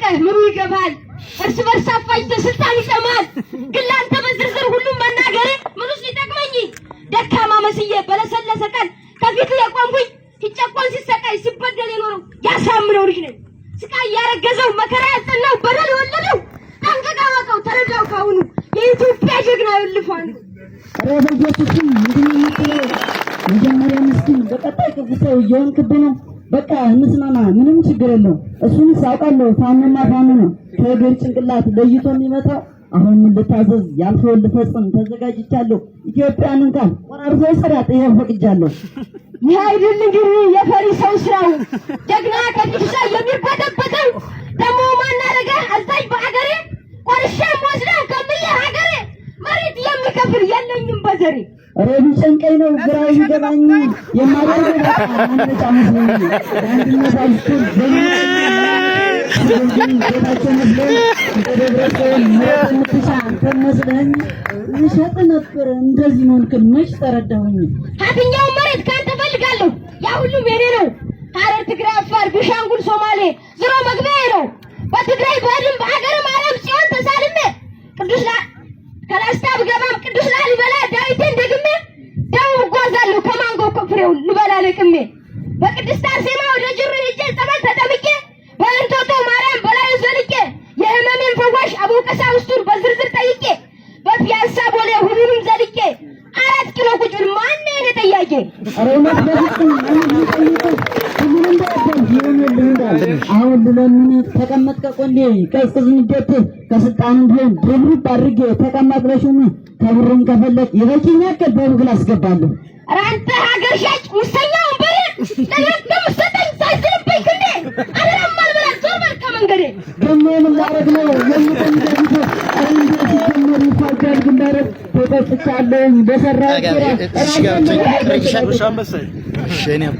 ታውቃለህ ምኑ ይገባል እርስ በርስ አፋጅተህ ስልጣን ይጠማል ግን ላንተ በዝርዝር ሁሉም መናገር ምኑስ ሊጠቅመኝ ደካማ መስዬ በለሰለሰ ቀን ከፊት የቆምኩኝ ሲጨቆን ሲሰቃይ ሲበደል የኖረው ያሳምነው ልጅ ነኝ ስቃይ ያረገዘው መከራ ያጸናው በደል የወለደው ጠንቅቀህ ወቀው ተረዳው ካሁኑ የኢትዮጵያ ጀግና ይልፋል ረበየቱም ምንድነው መጀመሪያ ምስኪን በቀጣይ ክፉ ሰው እየሆንክብህ ነው በቃ እንስማማ ምንም ችግር የለው እሱን ሳውቃለሁ ፋኖና ፋኖ ነው ከእግር ጭንቅላት ለይቶ የሚመጣው አሁን ምን ልታዘዝ ያልከውን ልፈጽም ተዘጋጅቻለሁ ኢትዮጵያን እንኳን ቆራርጦ ይሰራት ይሄን ፈቅጃለሁ ይህ አይደል እንግዲህ የፈሪ ሰው ስራው ጀግና ከፊት የሚበጠበጠው ደግሞ ማን አደረገ አዛዥ በአገሬ ቆርሼም ወስደህ ከምዬ ሀገሬ መሬት የሚከፍል የለኝም በዘሬ ኧረ ቢጨንቀኝ ነው ግራ ይገባኝ የማደርገው አንተ መስሎኝ አንድነት አልኩት ቤታቸው መስሎኝ እንደደረሰኝ መሬት የምትሻ አንተ መስለኝ እንሸጥ ነበር እንደዚህ መሆንክን መች ተረዳሁኝ የትኛውን መሬት ካንተ ፈልጋለሁ ያ ሁሉም የኔ ነው ሐረር ትግራይ አፋር ቤኒሻንጉል ሶማሌ ዝሮ መግቢያዬ ነው በትግራይ በድም በአገርም ዓለም ጽዮን ተሳልሜ ቅዱስ ከላስታ ብገባም ቅዱስ ላሊበላ ዳዊትን ደግሜ ደቡብ እጓዛለሁ ከማንጎ ፍሬው ልበላ ለቅሜ በቅድስት አርሴማ ወደ ጅሩ ሄጄ ጸበል ተጠምቄ በእንቶቶ ማርያም በላይ ዘልቄ የህመሜን ፈዋሽ አቡነ ቀሳውስቱን በዝርዝር ጠይቄ በፒያሳ ቦሌ ሁሉንም ዘልቄ 4 ኪሎ ቁጭ ብል ማን ነው የኔ ጠያቄ አረውነት በፍጹም ሁሉንም እንዳል አሁን ለምን ተቀመጥከ ቆንዴ ቀዝቅዝ ንዴት ከስልጣን ቢሆን ድርብ አድርጌ ተቀመጥ በሹም ከብሩን ከፈለክ ይበቂኛል በብግል አስገባለሁ ኧረ አንተ ሀገር ሻጭ ሙሰኛ ወንበሬ ለምን ደምሰጠኝ ሳይዝልብኝ ክንዴ አረም ማልበላ ዞር በል ከመንገዴ ደሞ ምን ላረግ ነው የምትንገዱት አንዴ ሲጀመር ይፋጃል ግንባር ተጠፍቻለሁ በሰራ እሺ ጋር ትሪክሻል ሻምበሰ እሺ እኔም